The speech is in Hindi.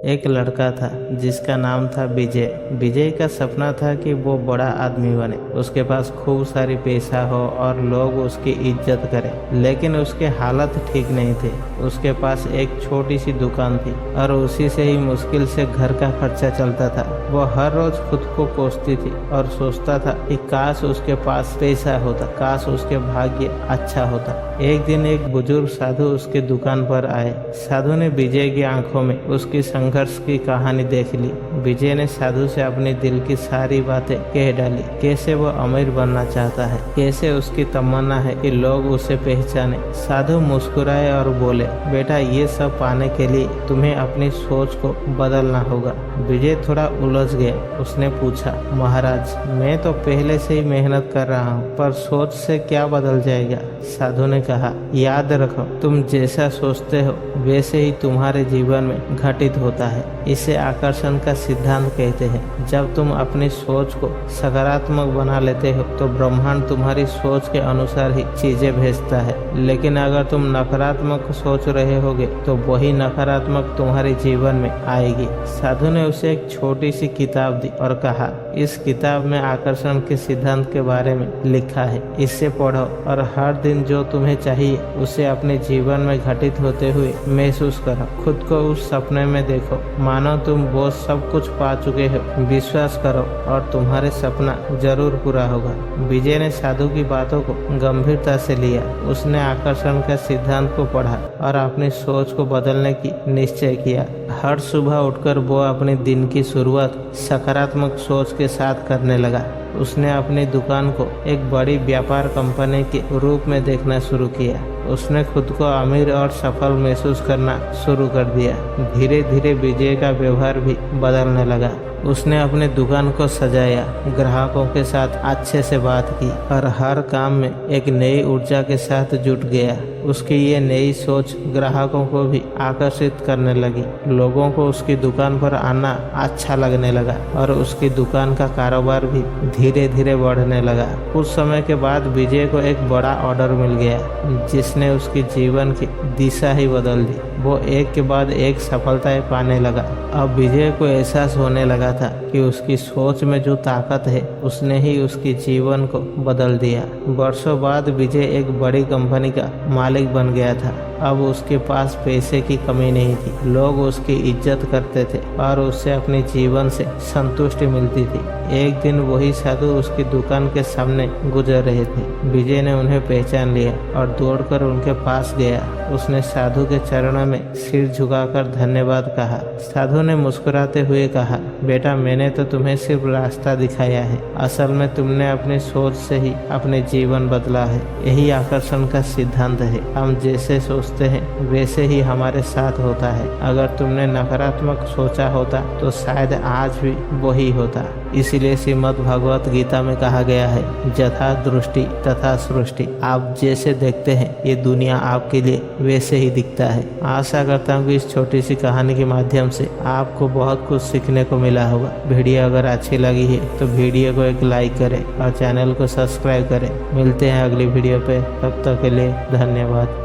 एक लड़का था जिसका नाम था विजय। विजय का सपना था कि वो बड़ा आदमी बने, उसके पास खूब सारी पैसा हो और लोग उसकी इज्जत करें। लेकिन उसके हालत ठीक नहीं थे। उसके पास एक छोटी सी दुकान थी और उसी से ही मुश्किल से घर का खर्चा चलता था। वो हर रोज खुद को कोसती थी और सोचता था कि काश उसके पास पैसा होता, काश उसके भाग्य अच्छा होता। एक दिन एक बुजुर्ग साधु उसके दुकान पर आए। साधु ने विजय की आंखों में उसकी संघर्ष की कहानी देख ली। विजय ने साधु से अपने दिल की सारी बातें कह डाली। कैसे वो अमीर बनना चाहता है, कैसे उसकी तमन्ना है कि लोग उसे पहचाने। साधु मुस्कुराए और बोले, बेटा ये सब पाने के लिए तुम्हें अपनी सोच को बदलना होगा। विजय थोड़ा उलझ गया। उसने पूछा, महाराज मैं तो पहले से ही मेहनत कर रहा हूँ, पर सोच से क्या बदल जाएगा। साधु ने कहा, याद रखो तुम जैसा सोचते हो वैसे ही तुम्हारे जीवन में घटित होता है। इसे आकर्षण का सिद्धांत कहते हैं। जब तुम अपनी सोच को सकारात्मक बना लेते हो तो ब्रह्मांड तुम्हारी सोच के अनुसार ही चीजें भेजता है। लेकिन अगर तुम नकारात्मक सोच रहे होगे तो वही नकारात्मक तुम्हारे जीवन में आएगी। साधु ने उसे एक छोटी सी किताब दी और कहा, इस किताब में आकर्षण के सिद्धांत के बारे में लिखा है, इससे पढ़ो और हर दिन जो तुम्हें चाहिए उसे अपने जीवन में घटित होते हुए महसूस करो। खुद को उस सपने में देखो, मानो तुम वो सब कुछ पा चुके हो। विश्वास करो और तुम्हारे सपना जरूर पूरा होगा। विजय ने साधु की बातों को गंभीरता से लिया। उसने आकर्षण के सिद्धांत को पढ़ा और अपनी सोच को बदलने की निश्चय किया। हर सुबह उठकर वो अपने दिन की शुरुआत सकारात्मक सोच के साथ करने लगा। उसने अपनी दुकान को एक बड़ी व्यापार कंपनी के रूप में देखना शुरू किया। उसने खुद को अमीर और सफल महसूस करना शुरू कर दिया। धीरे धीरे विजय का व्यवहार भी बदलने लगा। उसने अपने दुकान को सजाया, ग्राहकों के साथ अच्छे से बात की और हर काम में एक नई ऊर्जा के साथ जुट गया। उसकी ये नई सोच ग्राहकों को भी आकर्षित करने लगी। लोगों को उसकी दुकान पर आना अच्छा लगने लगा और उसकी दुकान का कारोबार भी धीरे धीरे बढ़ने लगा। कुछ समय के बाद विजय को एक बड़ा ऑर्डर मिल गया जिसने उसकी जीवन की दिशा ही बदल दी। वो एक के बाद एक सफलताएं पाने लगा। अब विजय को एहसास होने लगा था कि उसकी सोच में जो ताकत है उसने ही उसके जीवन को बदल दिया। वर्षों बाद विजय एक बड़ी कंपनी का मालिक बन गया था। अब उसके पास पैसे की कमी नहीं थी। लोग उसकी इज्जत करते थे और उससे अपने जीवन से संतुष्टि मिलती थी। एक दिन वही साधु उसकी दुकान के सामने गुजर रहे थे। विजय ने उन्हें पहचान लिया और दौड़कर उनके पास गया। उसने साधु के चरणों में सिर झुकाकर धन्यवाद कहा। साधु ने मुस्कुराते हुए कहा, बेटा मैंने तो तुम्हें सिर्फ रास्ता दिखाया है, असल में तुमने अपनी सोच से ही अपने जीवन बदला है। यही आकर्षण का सिद्धांत है। हम जैसे सोचते हैं वैसे ही हमारे साथ होता है। अगर तुमने नकारात्मक सोचा होता तो शायद आज भी वही होता। इसीलिए श्रीमद् भगवत गीता में कहा गया है, यथा दृष्टि तथा सृष्टि। आप जैसे देखते हैं ये दुनिया आपके लिए वैसे ही दिखता है। आशा करता हूँ कि इस छोटी सी कहानी के माध्यम से आपको बहुत कुछ सीखने को मिला होगा। वीडियो अगर अच्छी लगी है तो वीडियो को एक लाइक करें और चैनल को सब्सक्राइब करें। मिलते हैं अगली वीडियो पे, तब तक के लिए धन्यवाद।